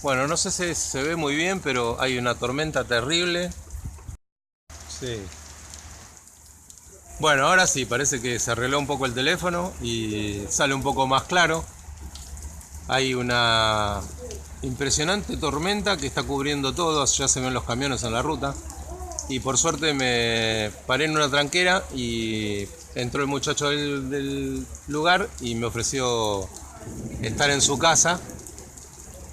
Bueno, no sé si se ve muy bien, pero hay una tormenta terrible. Sí. Bueno, ahora sí, parece que se arregló un poco el teléfono y sale un poco más claro. Hay una impresionante tormenta que está cubriendo todo, ya se ven los camiones en la ruta. Y por suerte me paré en una tranquera y entró el muchacho del lugar y me ofreció estar en su casa.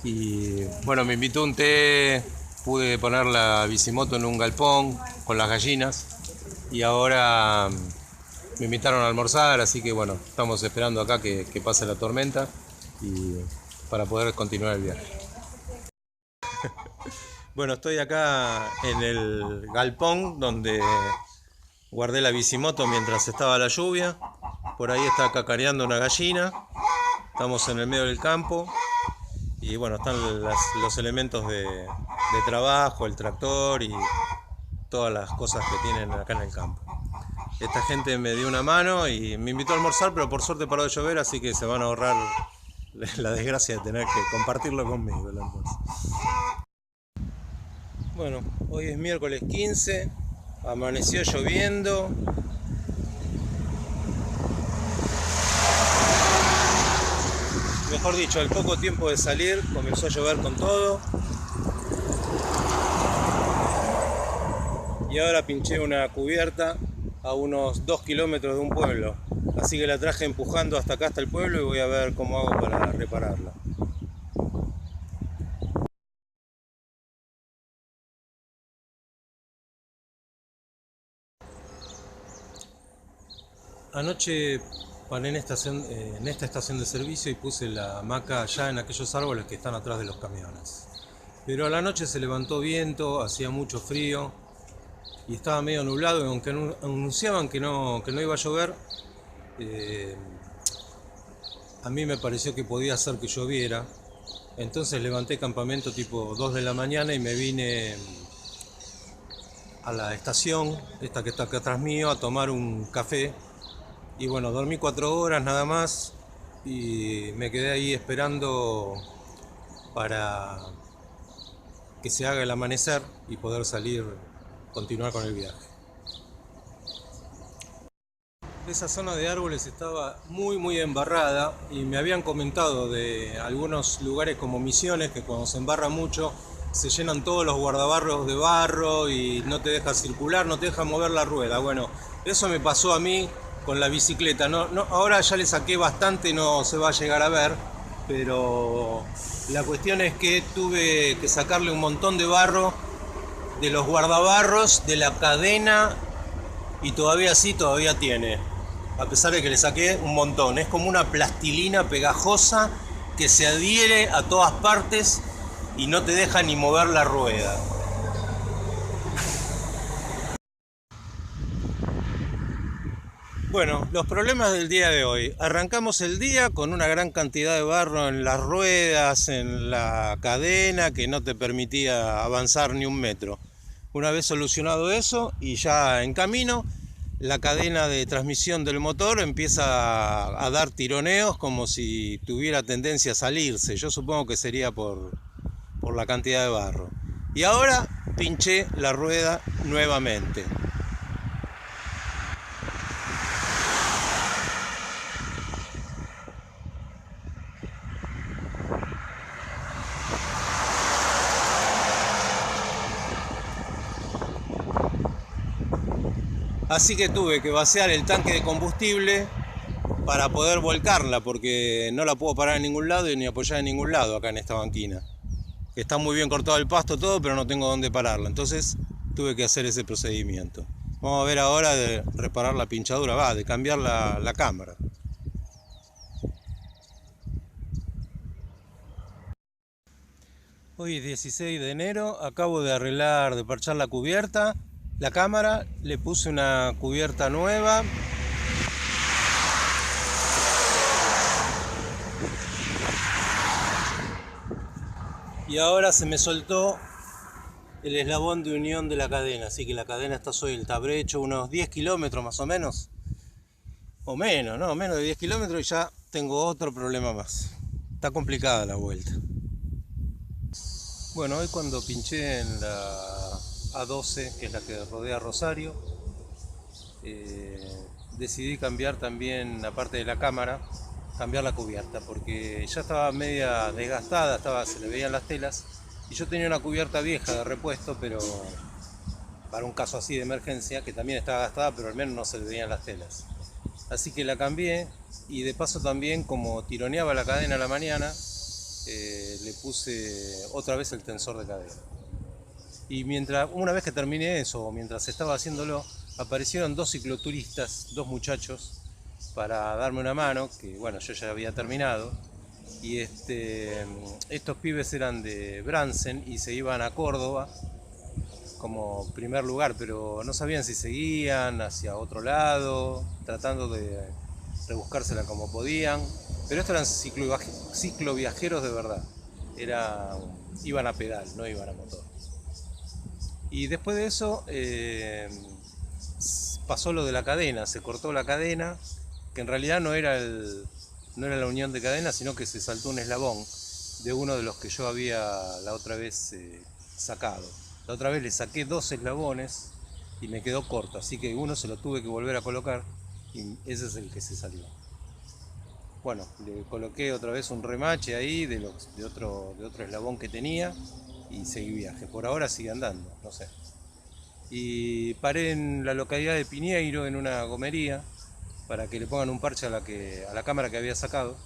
Y bueno, me invitó un té, pude poner la bicimoto en un galpón con las gallinas y ahora me invitaron a almorzar, así que bueno, estamos esperando acá que pase la tormenta y para poder continuar el viaje. Bueno, estoy acá en el galpón donde guardé la bicimoto mientras estaba la lluvia. Por ahí está cacareando una gallina. Estamos en el medio del campo. Y bueno, están los elementos de trabajo, el tractor y todas las cosas que tienen acá en el campo. Esta gente me dio una mano y me invitó a almorzar, pero por suerte paró de llover, así que se van a ahorrar la desgracia de tener que compartirlo conmigo el almuerzo. Bueno, hoy es miércoles 15, amaneció lloviendo. Mejor dicho, al poco tiempo de salir comenzó a llover con todo. Y ahora pinché una cubierta a unos 2 kilómetros de un pueblo. Así que la traje empujando hasta acá, hasta el pueblo, y voy a ver cómo hago para repararla. Anoche paré en esta estación de servicio y puse la hamaca ya en aquellos árboles que están atrás de los camiones. Pero a la noche se levantó viento, hacía mucho frío y estaba medio nublado, y aunque anunciaban que no iba a llover, eh, a mí me pareció que podía ser que lloviera. Entonces levanté campamento tipo 2 de la mañana y me vine a la estación, esta que está acá atrás mío, a tomar un café. Y bueno, dormí 4 horas nada más y me quedé ahí esperando para que se haga el amanecer y poder salir, continuar con el viaje. Esa zona de árboles estaba muy embarrada y me habían comentado de algunos lugares como Misiones que cuando se embarra mucho se llenan todos los guardabarros de barro y no te deja circular, no te deja mover la rueda. Bueno, eso me pasó a mí con la bicicleta. Ahora ya le saqué bastante, no se va a llegar a ver, pero la cuestión es que tuve que sacarle un montón de barro de los guardabarros, de la cadena, y todavía tiene. A pesar de que le saqué un montón. Es como una plastilina pegajosa que se adhiere a todas partes y no te deja ni mover la rueda. Bueno, los problemas del día de hoy. Arrancamos el día con una gran cantidad de barro en las ruedas, en la cadena, que no te permitía avanzar ni un metro. Una vez solucionado eso y ya en camino, la cadena de transmisión del motor empieza a dar tironeos como si tuviera tendencia a salirse. Yo supongo que sería por la cantidad de barro. Y ahora pinché la rueda nuevamente. Así que tuve que vaciar el tanque de combustible para poder volcarla, porque no la puedo parar en ningún lado y ni apoyar en ningún lado acá en esta banquina. Está muy bien cortado el pasto todo, pero no tengo dónde pararla. Entonces tuve que hacer ese procedimiento. Vamos a ver ahora de reparar la pinchadura, de cambiar la cámara. Hoy es 16 de enero, acabo de arreglar, de parchar la cubierta, la cámara, le puse una cubierta nueva. Y ahora se me soltó el eslabón de unión de la cadena, así que la cadena está suelta. Habré hecho unos 10 kilómetros más o menos. O menos, no, menos de 10 kilómetros y ya tengo otro problema más. Está complicada la vuelta. Bueno, hoy cuando pinché en la A12, que es la que rodea Rosario, decidí cambiar también, aparte de la cámara, cambiar la cubierta, porque ya estaba media desgastada, se le veían las telas, y yo tenía una cubierta vieja de repuesto, pero para un caso así de emergencia, que también estaba gastada, pero al menos no se le veían las telas. Así que la cambié, y de paso también, como tironeaba la cadena a la mañana, le puse otra vez el tensor de cadena. Y una vez que terminé eso, o mientras estaba haciéndolo, aparecieron dos cicloturistas, dos muchachos, para darme una mano, que bueno, yo ya había terminado. Y estos pibes eran de Bransen y se iban a Córdoba como primer lugar, pero no sabían si seguían hacia otro lado, tratando de rebuscársela como podían. Pero estos eran cicloviajeros de verdad. Iban a pedal, no iban a motor. Y después de eso pasó lo de la cadena, se cortó la cadena, que en realidad no era la unión de cadena, sino que se saltó un eslabón de uno de los que yo había la otra vez sacado. La otra vez le saqué dos eslabones y me quedó corto, así que uno se lo tuve que volver a colocar y ese es el que se salió. Bueno, le coloqué otra vez un remache ahí de otro eslabón que tenía y seguí viaje. Por ahora sigue andando, no sé. Y paré en la localidad de Piñeiro, en una gomería, para que le pongan un parche a la cámara que había sacado.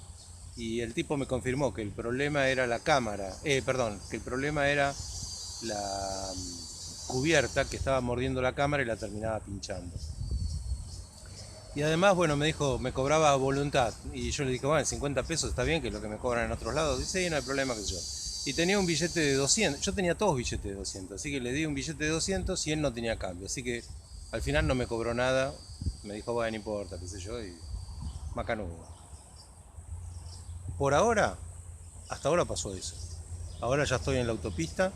Y el tipo me confirmó que el problema era la cámara, perdón, que el problema era la cubierta que estaba mordiendo la cámara y la terminaba pinchando. Y además, bueno, me dijo, me cobraba a voluntad. Y yo le dije, bueno, 50 pesos está bien, que es lo que me cobran en otros lados. Dice, sí, no hay problema, que yo. Y tenía un billete de 200. Yo tenía todos billetes de 200. Así que le di un billete de 200 y él no tenía cambio. Así que al final no me cobró nada. Me dijo, bueno, no importa, qué sé yo. Y macanudo. Por ahora, hasta ahora pasó eso. Ahora ya estoy en la autopista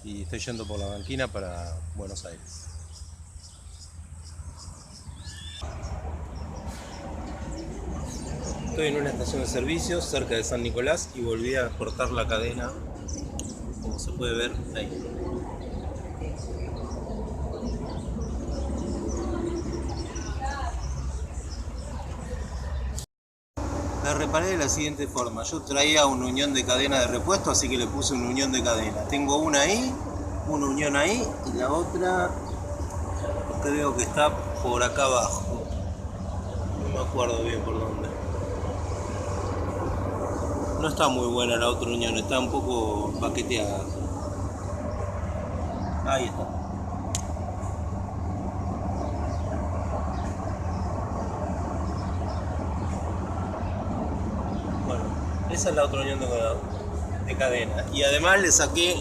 y estoy yendo por la banquina para Buenos Aires. Estoy en una estación de servicios cerca de San Nicolás y volví a cortar la cadena, como se puede ver ahí. La reparé de la siguiente forma: yo traía una unión de cadena de repuesto, así que le puse una unión de cadena. Tengo una ahí, una unión ahí y la otra creo que está por acá abajo. No me acuerdo bien por dónde. No está muy buena la otra unión, está un poco paqueteada. Ahí está. Bueno, esa es la otra unión de cadena. Y además le saqué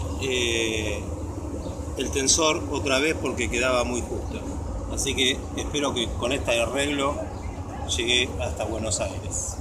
el tensor otra vez porque quedaba muy justo. Así que espero que con este arreglo llegué hasta Buenos Aires.